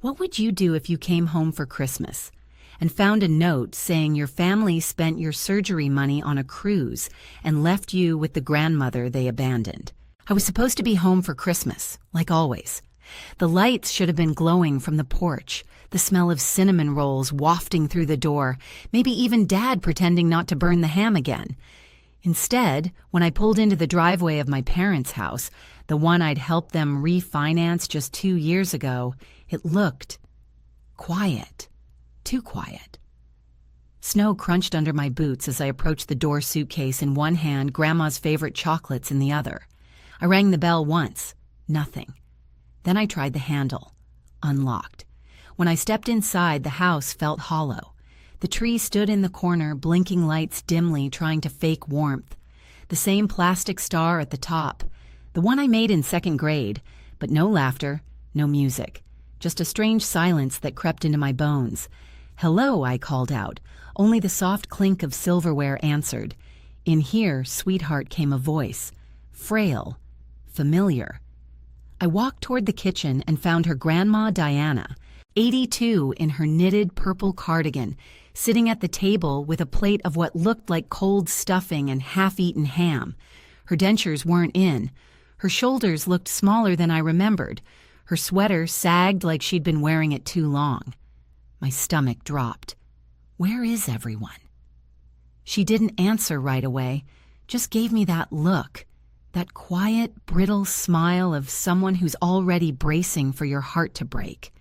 What would you do if you came home for Christmas and found a note saying your family spent your surgery money on a cruise and left you with the grandmother they abandoned? I was supposed to be home for Christmas, like always. The lights should have been glowing from the porch, the smell of cinnamon rolls wafting through the door, maybe even Dad pretending not to burn the ham again. Instead, when I pulled into the driveway of my parents' house, the one I'd helped them refinance just 2 years ago, it looked quiet. Too quiet. Snow crunched under my boots as I approached the door suitcase in one hand, Grandma's favorite chocolates in the other. I rang the bell once. Nothing. Then I tried the handle. Unlocked. When I stepped inside, the house felt hollow. The tree stood in the corner, blinking lights dimly, trying to fake warmth. The same plastic star at the top. The one I made in 2nd grade, but no laughter, no music. Just a strange silence that crept into my bones. "Hello," I called out. Only the soft clink of silverware answered. In here, sweetheart, came a voice. Frail. Familiar. I walked toward the kitchen and found her Grandma Diana, 82, in her knitted purple cardigan, sitting at the table with a plate of what looked like cold stuffing and half-eaten ham. Her dentures weren't in. Her shoulders looked smaller than I remembered. Her sweater sagged like she'd been wearing it too long. My stomach dropped. Where is everyone? She didn't answer right away, just gave me that look, that quiet, brittle smile of someone who's already bracing for your heart to break.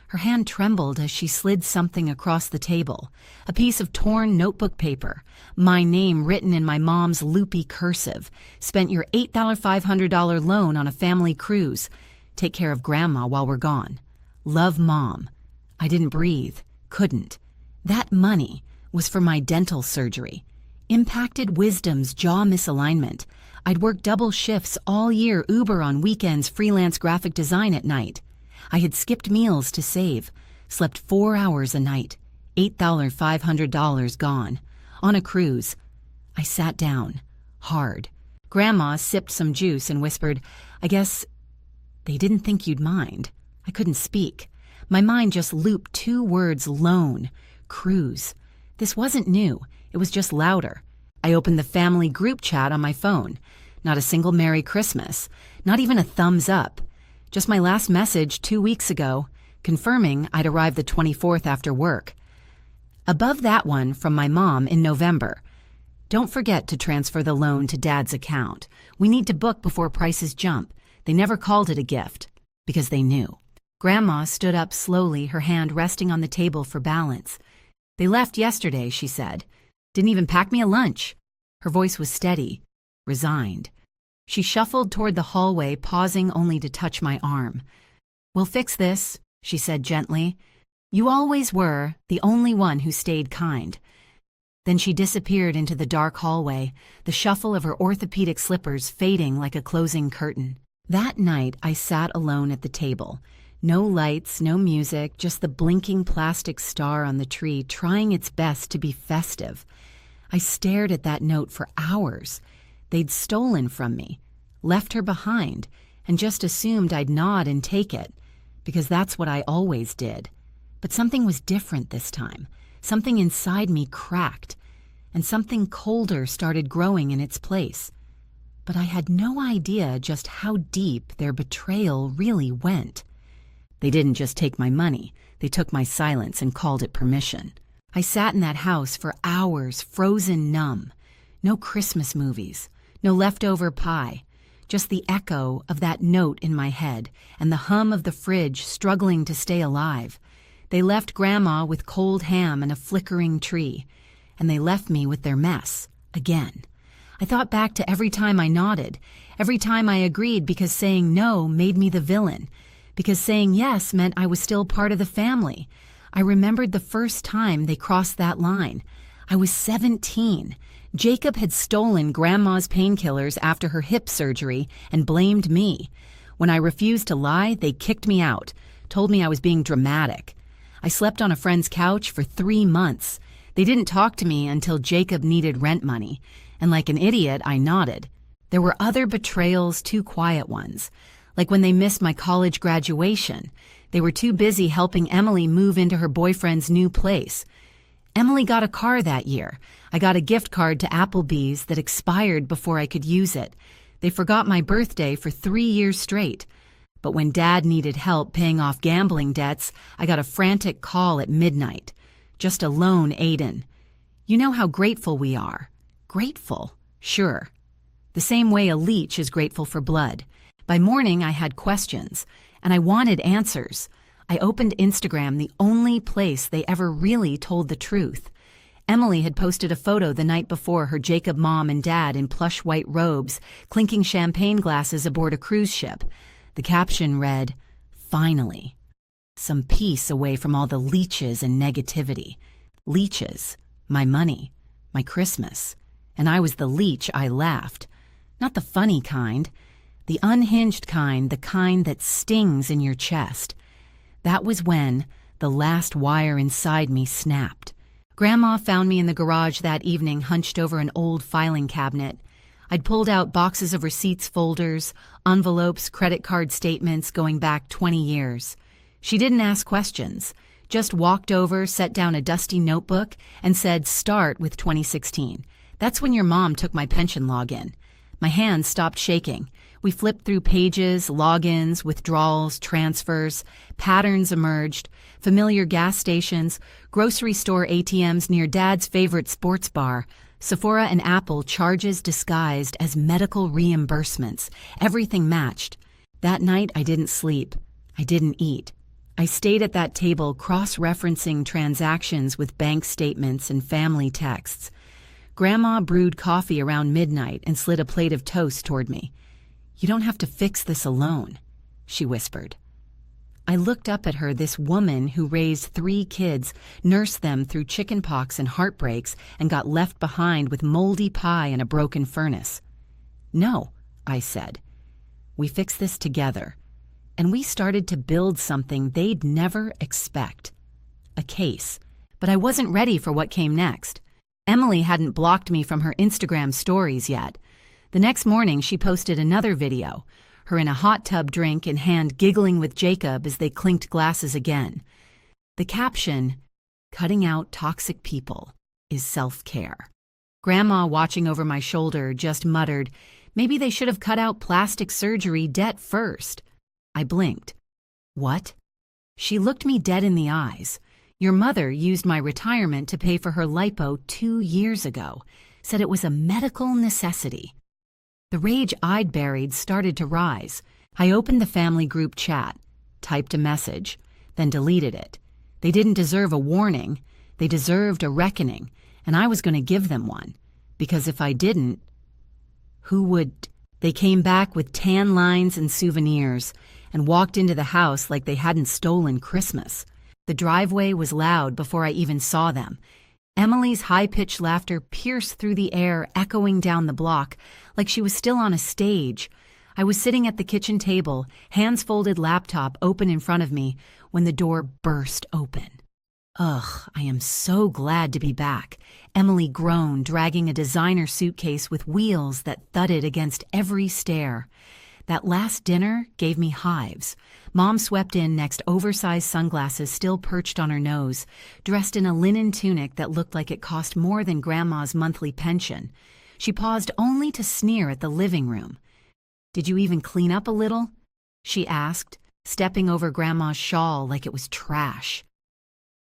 Her hand trembled as she slid something across the table, a piece of torn notebook paper, my name written in my mom's loopy cursive. Spent your $8,500 loan on a family cruise. Take care of Grandma while we're gone. Love, Mom. I didn't breathe, couldn't. That money was for my dental surgery. Impacted Wisdom's jaw misalignment. I'd worked double shifts all year, Uber on weekends, freelance graphic design at night. I had skipped meals to save, slept 4 hours a night, $8,500 gone. On a cruise. I sat down, hard. Grandma sipped some juice and whispered, "I guess they didn't think you'd mind." I couldn't speak. My mind just looped 2 words: loan, cruise. This wasn't new. It was just louder. I opened the family group chat on my phone. Not a single Merry Christmas. Not even a thumbs up. Just my last message 2 weeks ago, confirming I'd arrived the 24th after work. Above that one from my mom in November. "Don't forget to transfer the loan to Dad's account. We need to book before prices jump." They never called it a gift, because they knew. Grandma stood up slowly, her hand resting on the table for balance. "They left yesterday," she said. "Didn't even pack me a lunch." Her voice was steady, resigned. She shuffled toward the hallway, pausing only to touch my arm. "We'll fix this," she said gently. "You always were the only one who stayed kind." Then she disappeared into the dark hallway, the shuffle of her orthopedic slippers fading like a closing curtain. That night, I sat alone at the table. No lights, no music, just the blinking plastic star on the tree trying its best to be festive. I stared at that note for hours. They'd stolen from me, left her behind, and just assumed I'd nod and take it, because that's what I always did. But something was different this time. Something inside me cracked, and something colder started growing in its place. But I had no idea just how deep their betrayal really went. They didn't just take my money, they took my silence and called it permission. I sat in that house for hours, frozen numb. No Christmas movies, no leftover pie, just the echo of that note in my head and the hum of the fridge struggling to stay alive. They left Grandma with cold ham and a flickering tree, and they left me with their mess, again. I thought back to every time I nodded, every time I agreed because saying no made me the villain, because saying yes meant I was still part of the family. I remembered the first time they crossed that line. I was 17. Jacob had stolen Grandma's painkillers after her hip surgery and blamed me. When I refused to lie, they kicked me out, told me I was being dramatic. I slept on a friend's couch for 3 months. They didn't talk to me until Jacob needed rent money, and like an idiot, I nodded. There were other betrayals, 2 quiet ones, Like when they missed my college graduation. They were too busy helping Emily move into her boyfriend's new place. Emily got a car that year. I got a gift card to Applebee's that expired before I could use it. They forgot my birthday for 3 years straight. But when Dad needed help paying off gambling debts, I got a frantic call at midnight. Just a lone Aiden. You know how grateful we are. Grateful, sure. The same way a leech is grateful for blood. By morning, I had questions, and I wanted answers. I opened Instagram, the only place they ever really told the truth. Emily had posted a photo the night before her Jacob mom and dad in plush white robes, clinking champagne glasses aboard a cruise ship. The caption read, "Finally. Some peace away from all the leeches and negativity." Leeches, my money, my Christmas. And I was the leech. I laughed. Not the funny kind. The unhinged kind, the kind that stings in your chest. That was when the last wire inside me snapped. Grandma found me in the garage that evening, hunched over an old filing cabinet. I'd pulled out boxes of receipts folders, envelopes, credit card statements going back 20 years. She didn't ask questions, just walked over, set down a dusty notebook, and said, "Start with 2016. That's when your mom took my pension login." My hands stopped shaking. We flipped through pages, logins, withdrawals, transfers. Patterns emerged. Familiar gas stations, grocery store ATMs near Dad's favorite sports bar, Sephora and Apple charges disguised as medical reimbursements. Everything matched. That night, I didn't sleep. I didn't eat. I stayed at that table cross-referencing transactions with bank statements and family texts. Grandma brewed coffee around midnight and slid a plate of toast toward me. "You don't have to fix this alone," she whispered. I looked up at her, this woman who raised 3 kids, nursed them through chickenpox and heartbreaks, and got left behind with moldy pie and a broken furnace. "No," I said. "We fix this together." And we started to build something they'd never expect. A case. But I wasn't ready for what came next. Emily hadn't blocked me from her Instagram stories yet. The next morning, she posted another video, her in a hot tub drink in hand giggling with Jacob as they clinked glasses again. The caption, "Cutting out toxic people is self-care." Grandma, watching over my shoulder, just muttered, "Maybe they should have cut out plastic surgery debt first." I blinked. "What?" She looked me dead in the eyes. "Your mother used my retirement to pay for her lipo 2 years ago, said it was a medical necessity." The rage I'd buried started to rise. I opened the family group chat, typed a message, then deleted it. They didn't deserve a warning. They deserved a reckoning, and I was going to give them one. Because if I didn't, who would? They came back with tan lines and souvenirs and walked into the house like they hadn't stolen Christmas. The driveway was loud before I even saw them. Emily's high-pitched laughter pierced through the air, echoing down the block, like she was still on a stage. I was sitting at the kitchen table, hands folded, laptop open in front of me, when the door burst open. "Ugh, I am so glad to be back," Emily groaned, dragging a designer suitcase with wheels that thudded against every stair. That last dinner gave me hives. Mom swept in next, oversized sunglasses still perched on her nose, dressed in a linen tunic that looked like it cost more than Grandma's monthly pension. She paused only to sneer at the living room. "Did you even clean up a little?" she asked, stepping over Grandma's shawl like it was trash.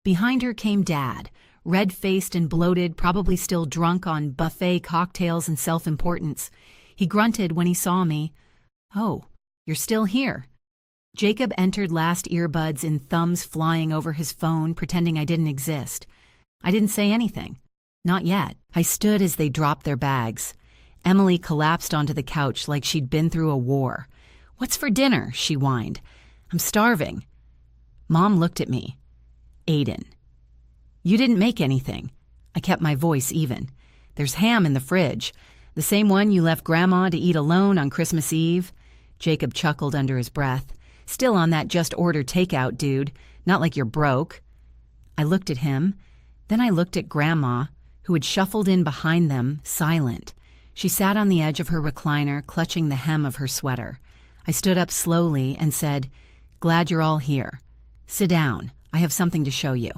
Behind her came Dad, red-faced and bloated, probably still drunk on buffet cocktails and self-importance. He grunted when he saw me. "Oh, you're still here." Jacob entered, last earbuds in thumbs flying over his phone, pretending I didn't exist. I didn't say anything. Not yet. I stood as they dropped their bags. Emily collapsed onto the couch like she'd been through a war. "What's for dinner?" she whined. "I'm starving." Mom looked at me. "Aiden, you didn't make anything." I kept my voice even. "There's ham in the fridge. The same one you left Grandma to eat alone on Christmas Eve." Jacob chuckled under his breath. "Still on that just order takeout, dude. Not like you're broke." I looked at him. Then I looked at Grandma, who had shuffled in behind them, silent. She sat on the edge of her recliner, clutching the hem of her sweater. I stood up slowly and said, "Glad you're all here. Sit down. I have something to show you."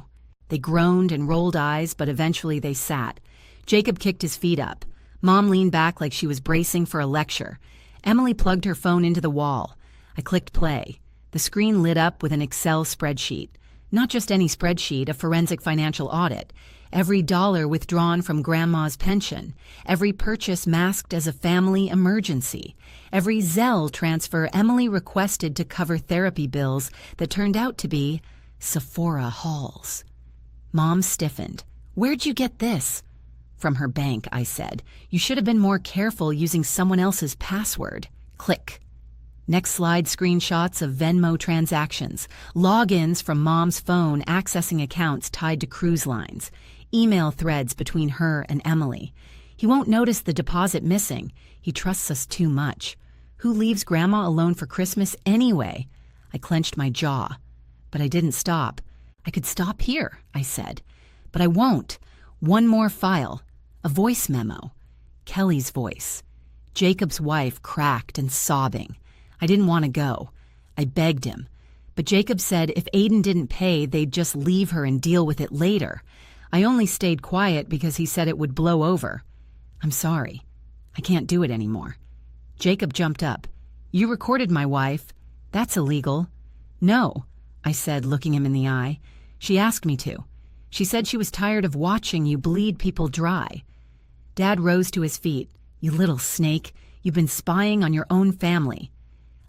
They groaned and rolled eyes, but eventually they sat. Jacob kicked his feet up. Mom leaned back like she was bracing for a lecture. Emily plugged her phone into the wall. I clicked play. The screen lit up with an Excel spreadsheet. Not just any spreadsheet, a forensic financial audit. Every dollar withdrawn from Grandma's pension. Every purchase masked as a family emergency. Every Zelle transfer Emily requested to cover therapy bills that turned out to be Sephora hauls. Mom stiffened. "Where'd you get this?" "From her bank," I said. "You should have been more careful using someone else's password." Click. Next slide, screenshots of Venmo transactions, logins from Mom's phone accessing accounts tied to cruise lines, email threads between her and Emily. "He won't notice the deposit missing. He trusts us too much. Who leaves Grandma alone for Christmas anyway?" I clenched my jaw. But I didn't stop. "I could stop here," I said. "But I won't. One more file. A voice memo." Kelly's voice. Jacob's wife cracked and sobbing. I didn't want to go. I begged him. But Jacob said if Aiden didn't pay, they'd just leave her and deal with it later. I only stayed quiet because he said it would blow over. "I'm sorry. I can't do it anymore." Jacob jumped up. "You recorded my wife. That's illegal." "No," I said, looking him in the eye. "She asked me to. She said she was tired of watching you bleed people dry." Dad rose to his feet. "You little snake. You've been spying on your own family."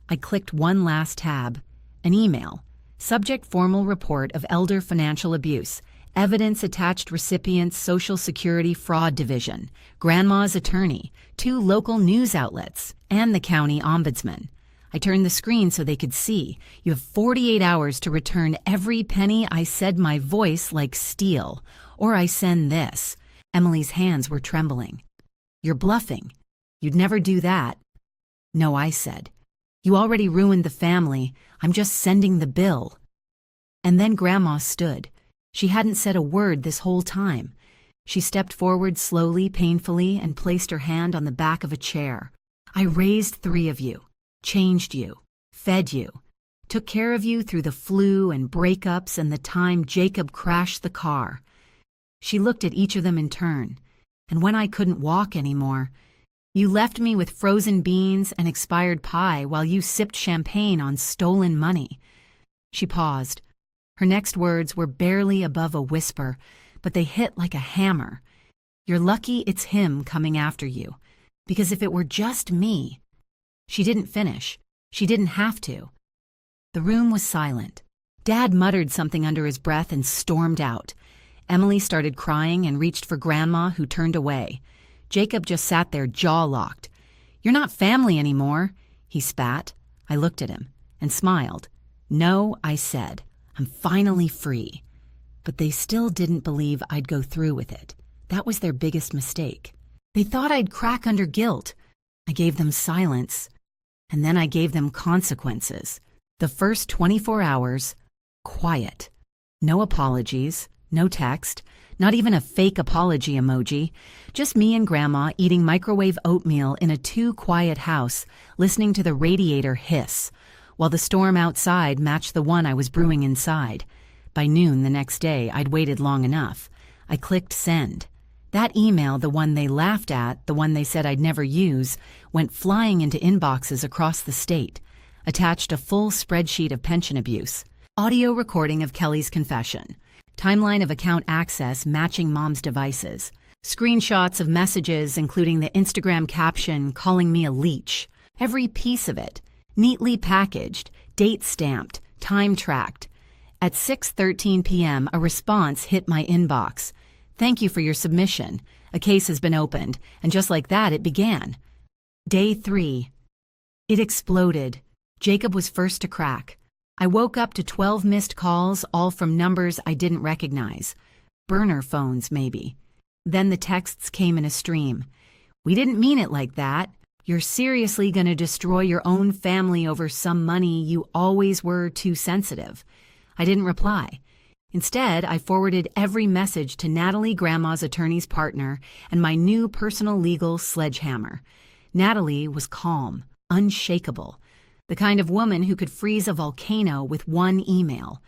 I clicked one last tab. An email. Subject: formal report of elder financial abuse. Evidence attached: recipient's Social Security Fraud Division, Grandma's attorney, 2 local news outlets, and the county ombudsman. I turned the screen so they could see. "You have 48 hours to return every penny I said my voice like steel, or I send this." Emily's hands were trembling. "You're bluffing. You'd never do that." "No," I said. "You already ruined the family. I'm just sending the bill." And then Grandma stood. She hadn't said a word this whole time. She stepped forward slowly, painfully, and placed her hand on the back of a chair. "I raised 3 of you. Changed you, fed you, took care of you through the flu and breakups and the time Jacob crashed the car." She looked at each of them in turn. "And when I couldn't walk anymore, you left me with frozen beans and expired pie while you sipped champagne on stolen money." She paused. Her next words were barely above a whisper, but they hit like a hammer. "You're lucky it's him coming after you, because if it were just me—" She didn't finish. She didn't have to. The room was silent. Dad muttered something under his breath and stormed out. Emily started crying and reached for Grandma, who turned away. Jacob just sat there, jaw locked. "You're not family anymore," he spat. I looked at him and smiled. "No," I said. "I'm finally free." But they still didn't believe I'd go through with it. That was their biggest mistake. They thought I'd crack under guilt. I gave them silence. And then I gave them consequences. The first 24 hours, quiet. No apologies, no text, not even a fake apology emoji. Just me and Grandma eating microwave oatmeal in a too-quiet house, listening to the radiator hiss, while the storm outside matched the one I was brewing inside. By noon the next day, I'd waited long enough. I clicked send. That email, the one they laughed at, the one they said I'd never use, went flying into inboxes across the state. Attached a full spreadsheet of pension abuse. Audio recording of Kelly's confession. Timeline of account access matching Mom's devices. Screenshots of messages including the Instagram caption calling me a leech. Every piece of it. Neatly packaged, date stamped, time tracked. At 6:13 p.m., a response hit my inbox. "Thank you for your submission. A case has been opened." And just like that, it began. Day 3. It exploded. Jacob was first to crack. I woke up to 12 missed calls, all from numbers I didn't recognize. Burner phones, maybe. Then the texts came in a stream. "We didn't mean it like that. You're seriously gonna destroy your own family over some money you always were too sensitive." I didn't reply. Instead, I forwarded every message to Natalie, Grandma's attorney's partner, and my new personal legal sledgehammer. Natalie was calm, unshakable. the kind of woman who could freeze a volcano with one email.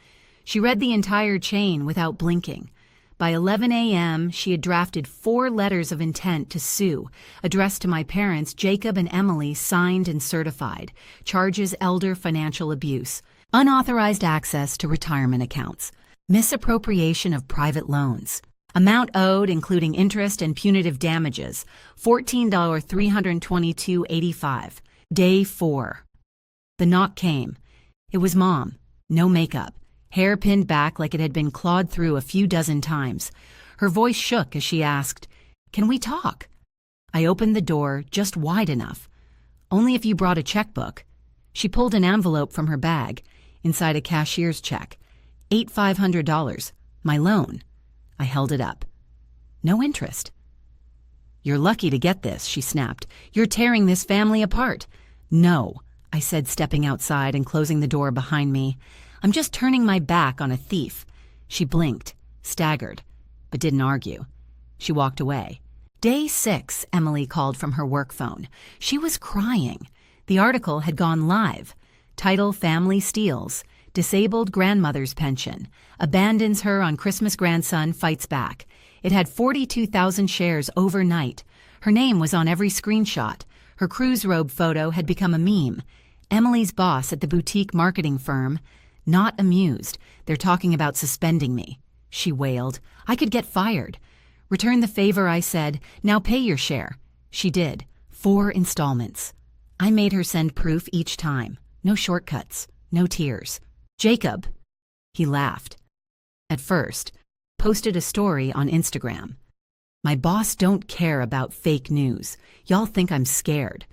She read the entire chain without blinking. By 11 a.m., she had drafted 4 letters of intent to sue, addressed to my parents, Jacob and Emily, signed and certified. Charges elder financial abuse, unauthorized access to retirement accounts, misappropriation of private loans. Amount owed, including interest and punitive damages, $14,322.85. Day 4. The knock came. It was Mom. No makeup. Hair pinned back like it had been clawed through a few dozen times. Her voice shook as she asked, "Can we talk?" I opened the door just wide enough. "Only if you brought a checkbook." She pulled an envelope from her bag, inside a cashier's check. $8,500. My loan. I held it up. No interest. "You're lucky to get this," she snapped. "You're tearing this family apart." "No," I said, stepping outside and closing the door behind me. "I'm just turning my back on a thief." She blinked, staggered, but didn't argue. She walked away. Day 6, Emily called from her work phone. She was crying. The article had gone live. Title: Family Steals. Disabled grandmother's pension. Abandons her on Christmas, grandson fights back. It had 42,000 shares overnight. Her name was on every screenshot. Her cruise robe photo had become a meme. Emily's boss at the boutique marketing firm, not amused. "They're talking about suspending me," she wailed. "I could get fired." "Return the favor," I said. "Now pay your share." She did. 4 installments. I made her send proof each time. No shortcuts. No tears. "Jacob." He laughed. At first, posted a story on Instagram. "My boss don't care about fake news. Y'all think I'm scared."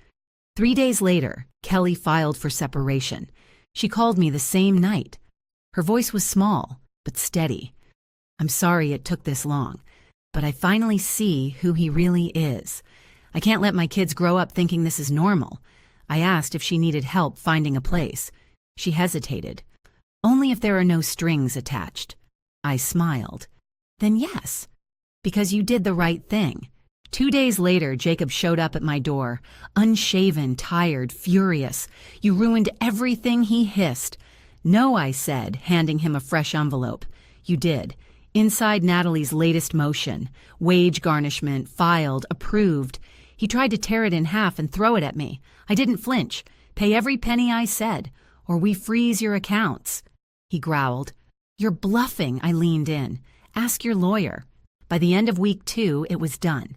3 days later, Kelly filed for separation. She called me the same night. Her voice was small, but steady. "I'm sorry it took this long, but I finally see who he really is. I can't let my kids grow up thinking this is normal." I asked if she needed help finding a place. She hesitated. "Only if there are no strings attached." I smiled. "Then yes, because you did the right thing." 2 days later, Jacob showed up at my door, unshaven, tired, furious. "You ruined everything," he hissed. "No," I said, handing him a fresh envelope. "You did. Inside Natalie's latest motion. Wage garnishment, filed, approved." He tried to tear it in half and throw it at me. I didn't flinch. "Pay every penny I said, or we freeze your accounts." He growled. "You're bluffing," I leaned in. "Ask your lawyer." By the end of week 2, it was done.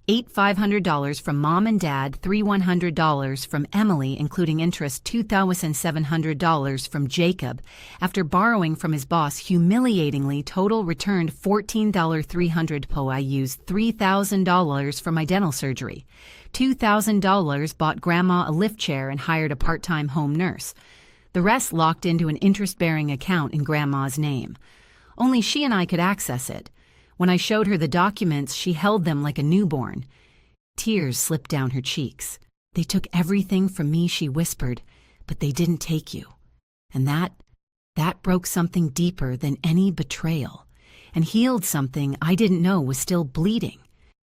$8,500 from Mom and Dad, $3,100 from Emily, including interest, $2,700 from Jacob. After borrowing from his boss humiliatingly, total returned $14,300. I used $3,000 for my dental surgery. $2,000 bought Grandma a lift chair and hired a part-time home nurse. The rest locked into an interest-bearing account in Grandma's name. Only she and I could access it. When I showed her the documents, she held them like a newborn. Tears slipped down her cheeks. "They took everything from me," she whispered, "but they didn't take you." And that broke something deeper than any betrayal, and healed something I didn't know was still bleeding.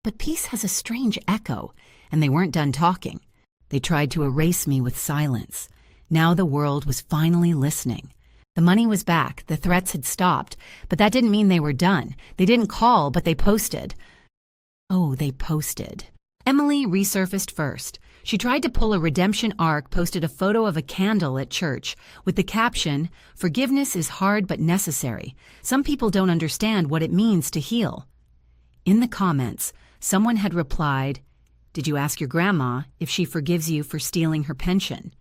But peace has a strange echo, and they weren't done talking. They tried to erase me with silence. Now the world was finally listening. The money was back, the threats had stopped, but that didn't mean they were done. They didn't call, but they posted. Oh, they posted. Emily resurfaced first. She tried to pull a redemption arc, posted a photo of a candle at church with the caption, "Forgiveness is hard but necessary. Some people don't understand what it means to heal." In the comments, someone had replied, "Did you ask your grandma if she forgives you for stealing her pension?"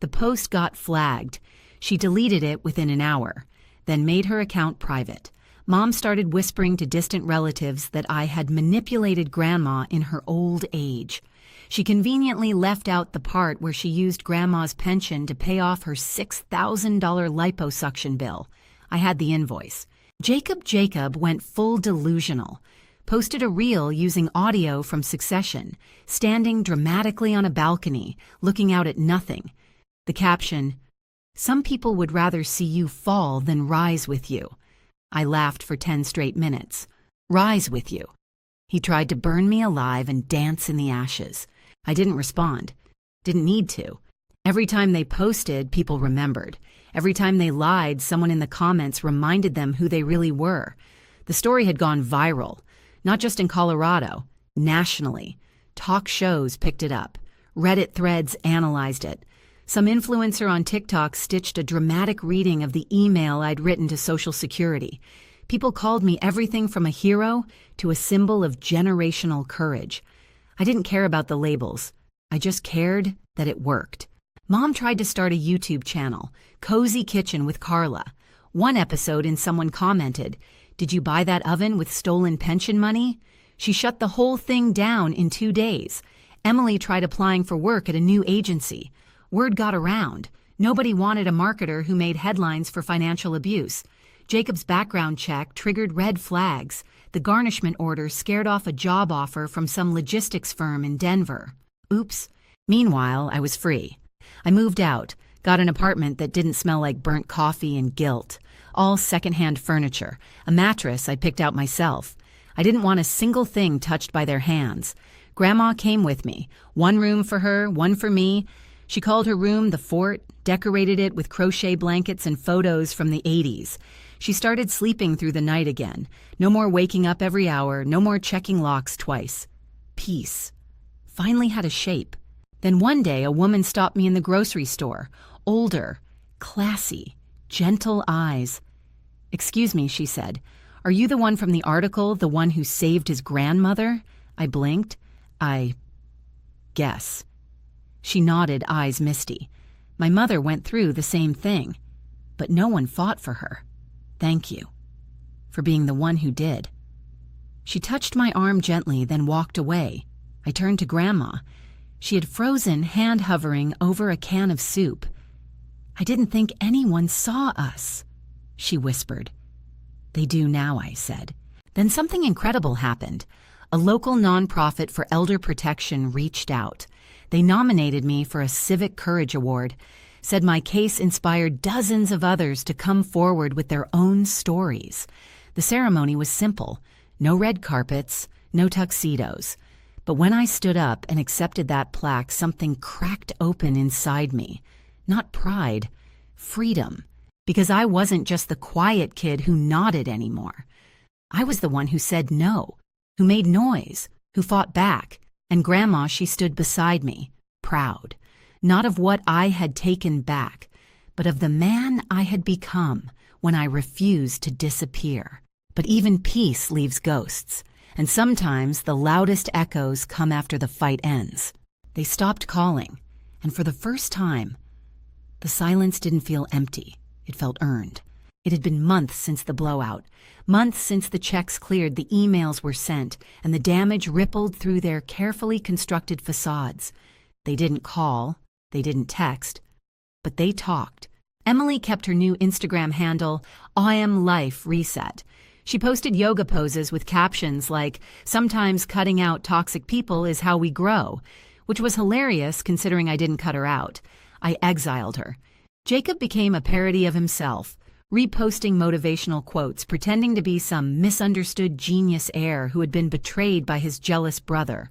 The post got flagged. She deleted it within an hour, then made her account private. Mom started whispering to distant relatives that I had manipulated Grandma in her old age. She conveniently left out the part where she used Grandma's pension to pay off her $6,000 liposuction bill. I had the invoice. Jacob went full delusional. Posted a reel using audio from Succession, standing dramatically on a balcony, looking out at nothing. The caption, "Some people would rather see you fall than rise with you." I laughed for 10 straight minutes. Rise with you. He tried to burn me alive and dance in the ashes. I didn't respond. Didn't need to. Every time they posted, people remembered. Every time they lied, someone in the comments reminded them who they really were. The story had gone viral, not just in Colorado, nationally. Talk shows picked it up. Reddit threads analyzed it. Some influencer on TikTok stitched a dramatic reading of the email I'd written to Social Security. People called me everything from a hero to a symbol of generational courage. I didn't care about the labels. I just cared that it worked. Mom tried to start a YouTube channel, Cozy Kitchen with Carla. One episode in someone commented, "Did you buy that oven with stolen pension money?" She shut the whole thing down in 2 days. Emily tried applying for work at a new agency. Word got around. Nobody wanted a marketer who made headlines for financial abuse. Jacob's background check triggered red flags. The garnishment order scared off a job offer from some logistics firm in Denver. Oops. Meanwhile, I was free. I moved out, got an apartment that didn't smell like burnt coffee and guilt. All secondhand furniture. A mattress I picked out myself. I didn't want a single thing touched by their hands. Grandma came with me. One room for her, one for me. She called her room the fort, decorated it with crochet blankets and photos from the 80s. She started sleeping through the night again. No more waking up every hour, no more checking locks twice. Peace. Finally had a shape. Then one day a woman stopped me in the grocery store. Older, classy, gentle eyes. "Excuse me," she said. "Are you the one from the article, the one who saved his grandmother?" I blinked. "I guess." She nodded, eyes misty. "My mother went through the same thing, but no one fought for her. Thank you for being the one who did." She touched my arm gently, then walked away. I turned to Grandma. She had frozen, hand hovering over a can of soup. "I didn't think anyone saw us," she whispered. "They do now," I said. Then something incredible happened. A local nonprofit for elder protection reached out. They nominated me for a Civic Courage Award, said my case inspired dozens of others to come forward with their own stories. The ceremony was simple. No red carpets, no tuxedos. But when I stood up and accepted that plaque, something cracked open inside me. Not pride, freedom. Because I wasn't just the quiet kid who nodded anymore. I was the one who said no, who made noise, who fought back. And Grandma, she stood beside me, proud. Not of what I had taken back, but of the man I had become when I refused to disappear. But even peace leaves ghosts. And sometimes the loudest echoes come after the fight ends. They stopped calling, and for the first time, the silence didn't feel empty. It felt earned. It had been months since the blowout, months since the checks cleared, the emails were sent, and the damage rippled through their carefully constructed facades. They didn't call, they didn't text, but they talked. Emily kept her new Instagram handle, I Am Life Reset. She posted yoga poses with captions like, "Sometimes cutting out toxic people is how we grow," which was hilarious considering I didn't cut her out. I exiled her. Jacob became a parody of himself, reposting motivational quotes, pretending to be some misunderstood genius heir who had been betrayed by his jealous brother.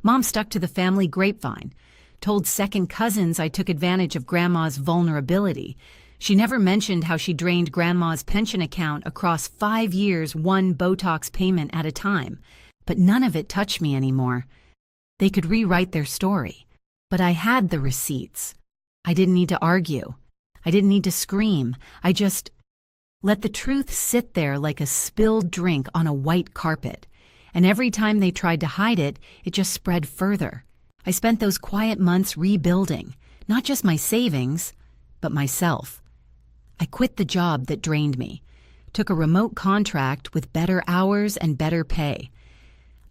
Mom stuck to the family grapevine, told second cousins I took advantage of Grandma's vulnerability. She never mentioned how she drained Grandma's pension account across 5 years, one Botox payment at a time. But none of it touched me anymore. They could rewrite their story. But I had the receipts. I didn't need to argue. I didn't need to scream. I just let the truth sit there like a spilled drink on a white carpet. And every time they tried to hide it, it just spread further. I spent those quiet months rebuilding, not just my savings, but myself. I quit the job that drained me, took a remote contract with better hours and better pay.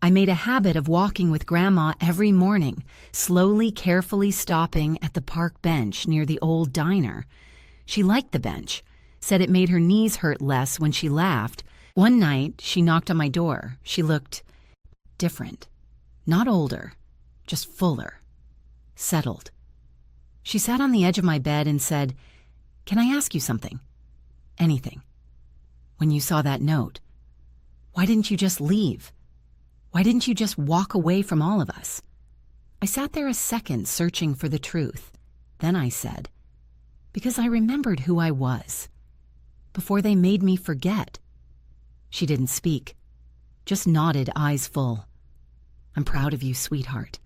I made a habit of walking with Grandma every morning, slowly, carefully stopping at the park bench near the old diner. She liked the bench, said it made her knees hurt less when she laughed. One night, she knocked on my door. She looked different. Not older, just fuller, settled. She sat on the edge of my bed and said, "Can I ask you something? Anything. When you saw that note, why didn't you just leave? Why didn't you just walk away from all of us?" I sat there a second searching for the truth. Then I said, "Because I remembered who I was, before they made me forget." She didn't speak, just nodded, eyes full. "I'm proud of you, sweetheart."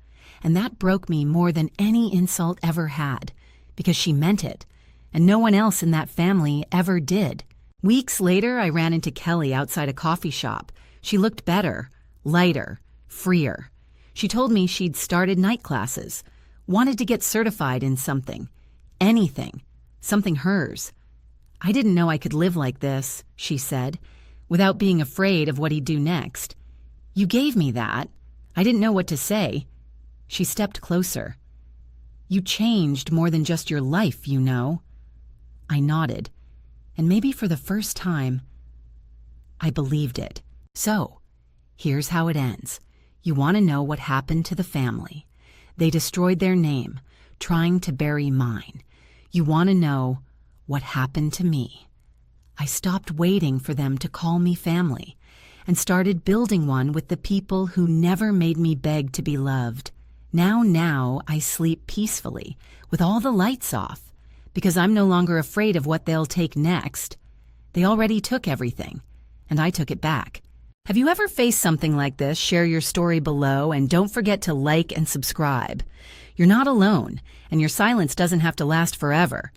And that broke me more than any insult ever had, because she meant it, and no one else in that family ever did. Weeks later, I ran into Kelly outside a coffee shop. She looked better, lighter, freer. She told me she'd started night classes, wanted to get certified in something, anything, something hers. "I didn't know I could live like this," she said, "without being afraid of what he'd do next. You gave me that. I didn't know what to say." She stepped closer. "You changed more than just your life, you know." I nodded, and maybe for the first time, I believed it. So, here's how it ends. You want to know what happened to the family. They destroyed their name, trying to bury mine. You want to know what happened to me. I stopped waiting for them to call me family and started building one with the people who never made me beg to be loved. Now I sleep peacefully with all the lights off because I'm no longer afraid of what they'll take next. They already took everything, and I took it back. Have you ever faced something like this? Share your story below, and don't forget to like and subscribe. You're not alone, and your silence doesn't have to last forever.